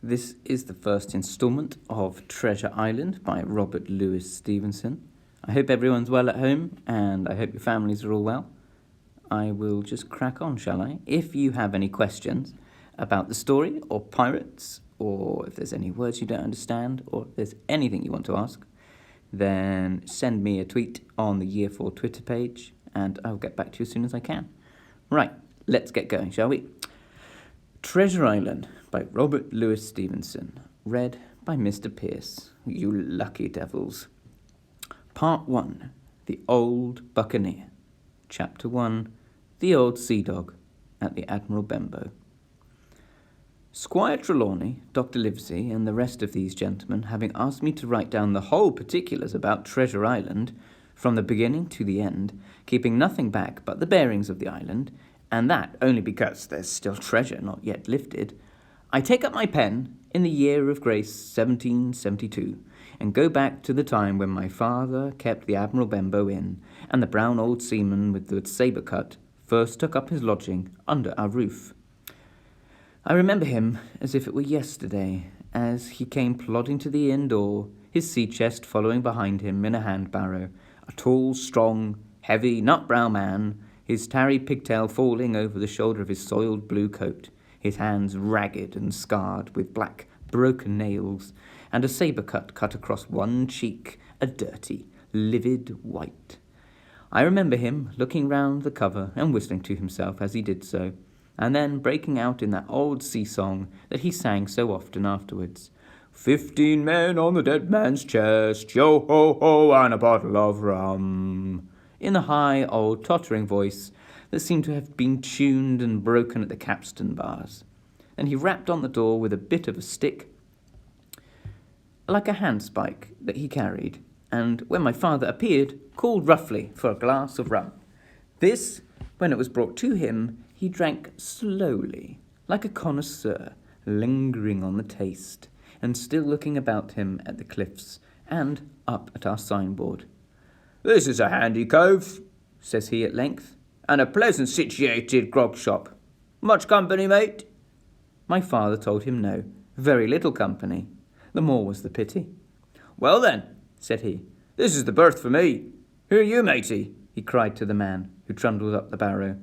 This is the first instalment of Treasure Island by Robert Louis Stevenson. I hope everyone's well at home, and I hope your families are all well. I will just crack on, shall I? If you have any questions about the story, or pirates, or if there's any words you don't understand, or if there's anything you want to ask, then send me a tweet on the Year 4 Twitter page, and I'll get back to you as soon as I can. Right, let's get going, shall we? Treasure Island by Robert Louis Stevenson, read by Mr. Pearce. You lucky devils. Part 1, The Old Buccaneer. Chapter 1, The Old Sea Dog at the Admiral Benbow. Squire Trelawney, Dr. Livesey, and the rest of these gentlemen having asked me to write down the whole particulars about Treasure Island, from the beginning to the end, keeping nothing back but the bearings of the island, and that only because there's still treasure not yet lifted, I take up my pen in the year of grace 1772, and go back to the time when my father kept the Admiral Benbow Inn, and the brown old seaman with the sabre cut first took up his lodging under our roof. I remember him as if it were yesterday, as he came plodding to the inn door, his sea-chest following behind him in a hand-barrow, a tall, strong, heavy, nut-brown man, his tarry pigtail falling over the shoulder of his soiled blue coat, his hands ragged and scarred with black, broken nails, and a sabre cut across one cheek, a dirty, livid white. I remember him looking round the cover and whistling to himself as he did so, and then breaking out in that old sea song that he sang so often afterwards. 15 men on the dead man's chest, yo-ho-ho, and a bottle of rum, in the high, old, tottering voice that seemed to have been tuned and broken at the capstan bars. And he rapped on the door with a bit of a stick, like a handspike that he carried, and when my father appeared, called roughly for a glass of rum. This, when it was brought to him, he drank slowly, like a connoisseur, lingering on the taste, and still looking about him at the cliffs, and up at our signboard. "This is a handy cove," says he at length, "and a pleasant situated grog shop. Much company, mate?" My father told him no, very little company. The more was the pity. "Well then," said he, "this is the berth for me. Here you, matey," he cried to the man, who trundled up the barrow.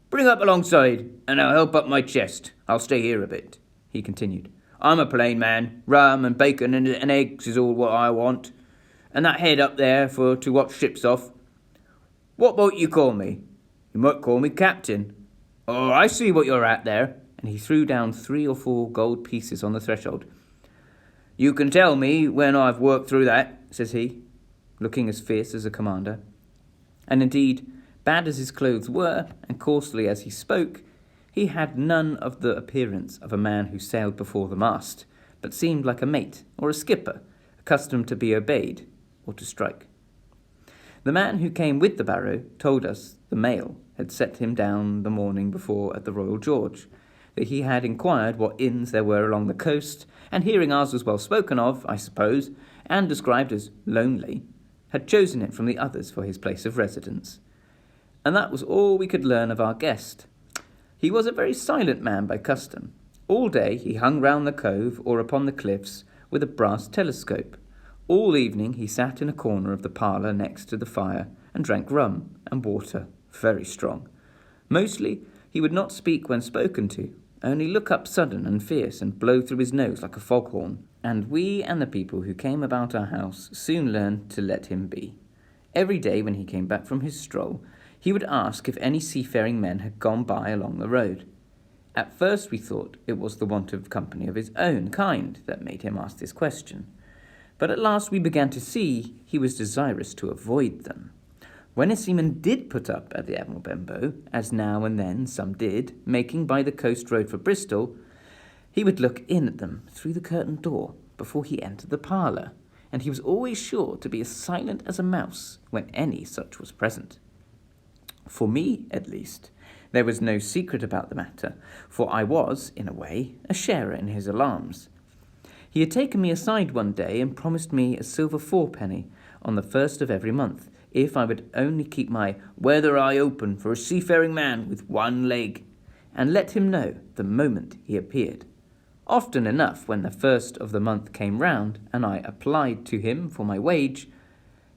"Bring up alongside, and I'll help up my chest. I'll stay here a bit," he continued. "I'm a plain man. Rum and bacon and eggs is all what I want. And that head up there for to watch ships off. What might you call me? You might call me Captain. Oh, I see what you're at there." And he threw down 3 or 4 gold pieces on the threshold. "You can tell me when I've worked through that," says he, looking as fierce as a commander. And indeed, bad as his clothes were, and coarsely as he spoke, he had none of the appearance of a man who sailed before the mast, but seemed like a mate or a skipper, accustomed to be obeyed or to strike. The man who came with the barrow told us the mail had set him down the morning before at the Royal George, that he had inquired what inns there were along the coast, and hearing ours was well spoken of, I suppose, and described as lonely, had chosen it from the others for his place of residence. And that was all we could learn of our guest. He was a very silent man by custom. All day he hung round the cove or upon the cliffs with a brass telescope. All evening he sat in a corner of the parlour next to the fire and drank rum and water, very strong. Mostly he would not speak when spoken to, only look up sudden and fierce and blow through his nose like a foghorn. And we and the people who came about our house soon learned to let him be. Every day when he came back from his stroll, he would ask if any seafaring men had gone by along the road. At first we thought it was the want of company of his own kind that made him ask this question. But at last we began to see he was desirous to avoid them. When a seaman did put up at the Admiral Benbow, as now and then some did, making by the coast road for Bristol, he would look in at them through the curtained door before he entered the parlour, and he was always sure to be as silent as a mouse when any such was present. For me, at least, there was no secret about the matter, for I was, in a way, a sharer in his alarms. He had taken me aside one day and promised me a silver 4-penny on the 1st of every month, if I would only keep my weather eye open for a seafaring man with one leg, and let him know the moment he appeared. Often enough, when the first of the month came round, and I applied to him for my wage,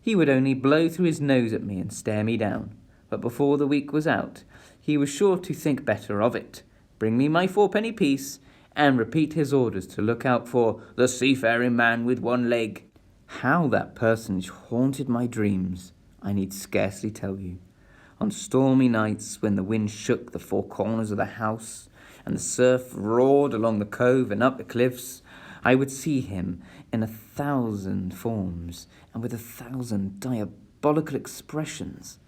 he would only blow through his nose at me and stare me down. But before the week was out, he was sure to think better of it, bring me my fourpenny piece, and repeat his orders to look out for the seafaring man with one leg. How that personage haunted my dreams, I need scarcely tell you. On stormy nights, when the wind shook the four corners of the house, and the surf roared along the cove and up the cliffs, I would see him in 1,000 forms and with 1,000 diabolical expressions.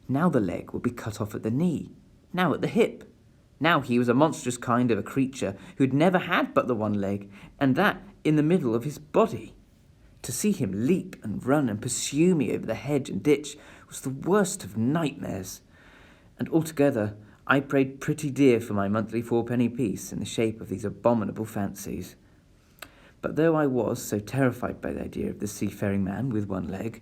Now the leg would be cut off at the knee, now at the hip. Now he was a monstrous kind of a creature who had never had but the one leg, and that in the middle of his body. To see him leap and run and pursue me over the hedge and ditch was the worst of nightmares. And altogether, I paid pretty dear for my monthly fourpenny piece in the shape of these abominable fancies. But though I was so terrified by the idea of the seafaring man with one leg,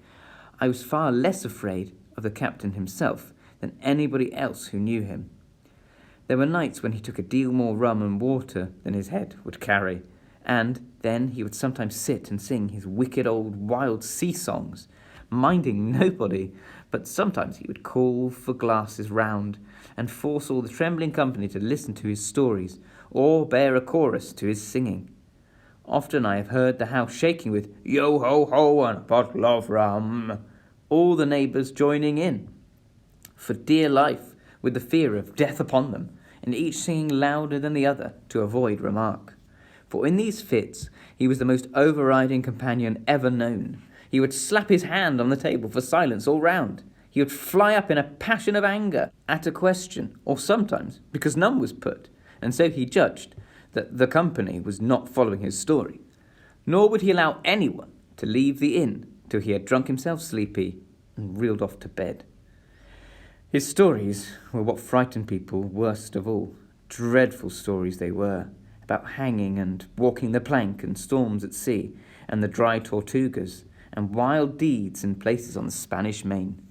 I was far less afraid of the captain himself than anybody else who knew him. There were nights when he took a deal more rum and water than his head would carry, and then he would sometimes sit and sing his wicked old wild sea songs, minding nobody, but sometimes he would call for glasses round and force all the trembling company to listen to his stories or bear a chorus to his singing. Often I have heard the house shaking with "Yo ho ho" and a bottle of rum, all the neighbours joining in, for dear life, with the fear of death upon them, and each singing louder than the other to avoid remark. For in these fits he was the most overriding companion ever known. He would slap his hand on the table for silence all round. He would fly up in a passion of anger at a question, or sometimes because none was put, and so he judged that the company was not following his story. Nor would he allow anyone to leave the inn till he had drunk himself sleepy and reeled off to bed. His stories were what frightened people worst of all. Dreadful stories they were, about hanging and walking the plank and storms at sea and the dry Tortugas and wild deeds in places on the Spanish Main.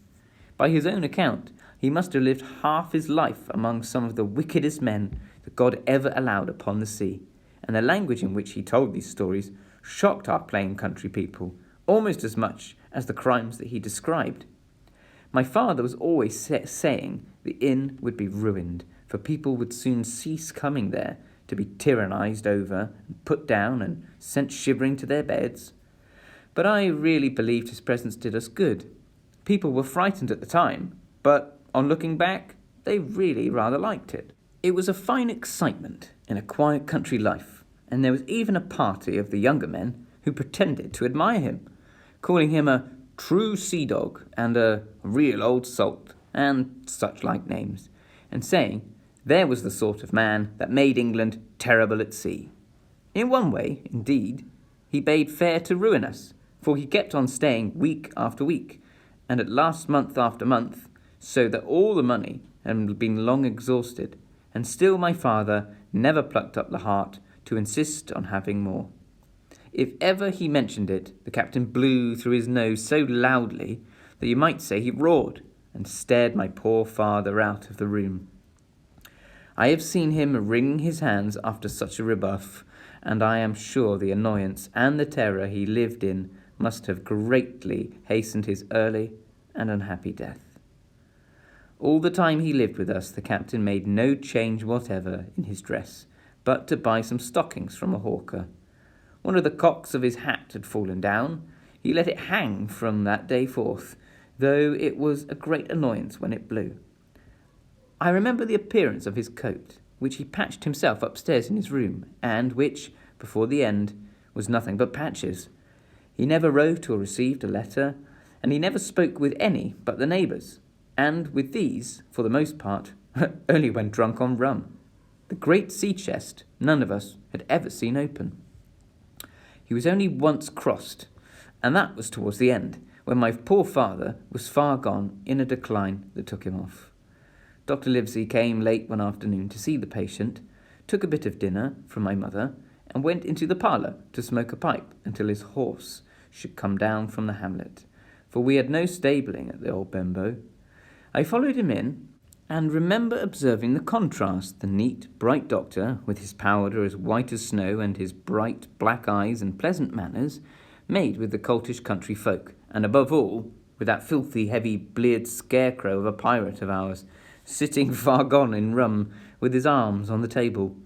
By his own account, he must have lived half his life among some of the wickedest men that God ever allowed upon the sea, and the language in which he told these stories shocked our plain country people almost as much as the crimes that he described. My father was always saying the inn would be ruined, for people would soon cease coming there to be tyrannized over and put down and sent shivering to their beds. But I really believed his presence did us good. People were frightened at the time, but on looking back, they really rather liked it. It was a fine excitement in a quiet country life, and there was even a party of the younger men who pretended to admire him, calling him a true sea dog and a real old salt, and such like names, and saying there was the sort of man that made England terrible at sea. In one way, indeed, he bade fair to ruin us, for he kept on staying week after week, and at last month after month, so that all the money had been long exhausted, and still my father never plucked up the heart to insist on having more. If ever he mentioned it, the captain blew through his nose so loudly that you might say he roared, and stared my poor father out of the room. I have seen him wringing his hands after such a rebuff, and I am sure the annoyance and the terror he lived in must have greatly hastened his early and unhappy death. All the time he lived with us, the captain made no change whatever in his dress, but to buy some stockings from a hawker. One of the cocks of his hat had fallen down. He let it hang from that day forth, though it was a great annoyance when it blew. I remember the appearance of his coat, which he patched himself upstairs in his room, and which, before the end, was nothing but patches. He never wrote or received a letter, and he never spoke with any but the neighbours, and with these, for the most part, only when drunk on rum. The great sea chest none of us had ever seen open. He was only once crossed, and that was towards the end, when my poor father was far gone in a decline that took him off. Dr. Livesey came late one afternoon to see the patient, took a bit of dinner from my mother, and went into the parlour to smoke a pipe until his horse should come down from the hamlet, for we had no stabling at the old Bembo. I followed him in, And remember observing the contrast the neat, bright doctor, with his powder as white as snow and his bright black eyes and pleasant manners, made with the coltish country folk, and above all, with that filthy, heavy, bleared scarecrow of a pirate of ours, sitting far gone in rum, with his arms on the table.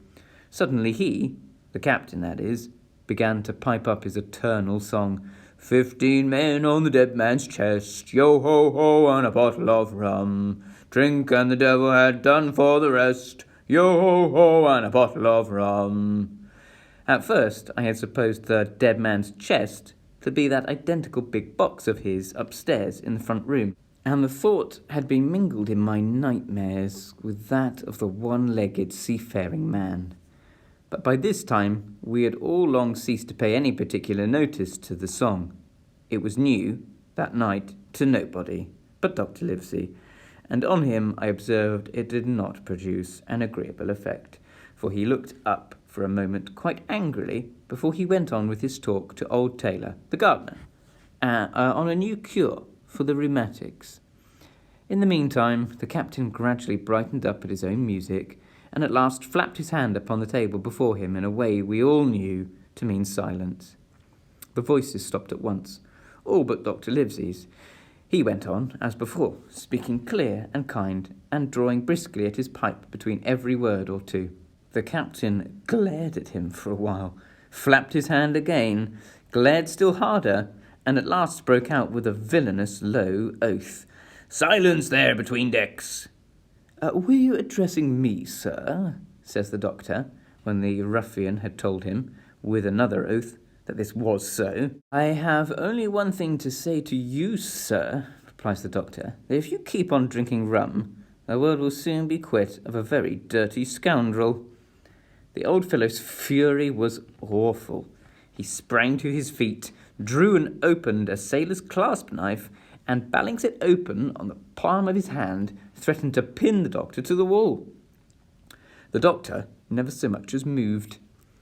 Suddenly he, the captain that is, began to pipe up his eternal song, 15 men on the dead man's chest, yo-ho-ho, and a bottle of rum. Drink and the devil had done for the rest, yo-ho-ho, and a bottle of rum. At first I had supposed the dead man's chest to be that identical big box of his upstairs in the front room, and the thought had been mingled in my nightmares with that of the one-legged seafaring man. But by this time we had all long ceased to pay any particular notice to the song. It was new, that night, to nobody but Dr. Livesey, and on him I observed it did not produce an agreeable effect, for he looked up for a moment quite angrily before he went on with his talk to old Taylor, the gardener, on a new cure for the rheumatics. In the meantime, the captain gradually brightened up at his own music, and at last flapped his hand upon the table before him in a way we all knew to mean silence. The voices stopped at once, all but Dr. Livesey's. He went on, as before, speaking clear and kind, and drawing briskly at his pipe between every word or two. The captain glared at him for a while, flapped his hand again, glared still harder, and at last broke out with a villainous low oath. "Silence there between decks!" "Were you addressing me, sir?" says the doctor, when the ruffian had told him, with another oath, that this was so. "I have only one thing to say to you, sir," replies the doctor, "that if you keep on drinking rum, the world will soon be quit of a very dirty scoundrel." The old fellow's fury was awful. He sprang to his feet, drew and opened a sailor's clasp knife, and balancing it open on the palm of his hand, threatened to pin the doctor to the wall. The doctor never so much as moved.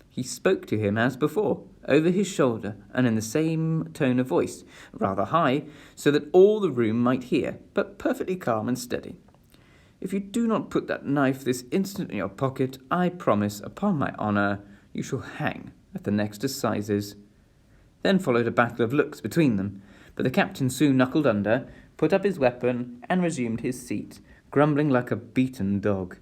He spoke to him as before, over his shoulder, and in the same tone of voice, rather high, so that all the room might hear, but perfectly calm and steady. "If you do not put that knife this instant in your pocket, I promise, upon my honour, you shall hang at the next assizes." Then followed a battle of looks between them, but the captain soon knuckled under, put up his weapon, and resumed his seat, grumbling like a beaten dog.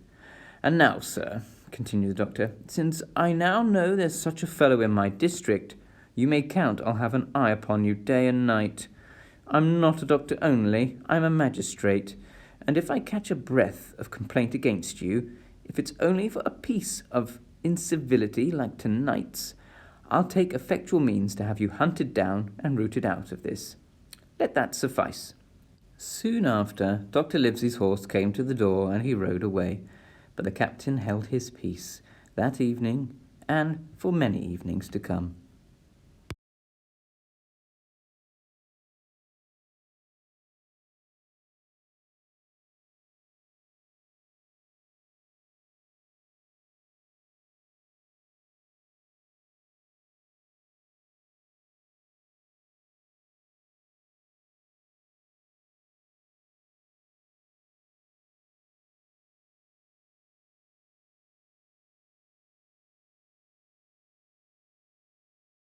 "And now, sir," continued the doctor, "since I now know there's such a fellow in my district, you may count I'll have an eye upon you day and night. I'm not a doctor only, I'm a magistrate, and if I catch a breath of complaint against you, if it's only for a piece of incivility like tonight's, I'll take effectual means to have you hunted down and rooted out of this. Let that suffice." Soon after, Dr. Livesey's horse came to the door, and he rode away, but the captain held his peace that evening and for many evenings to come.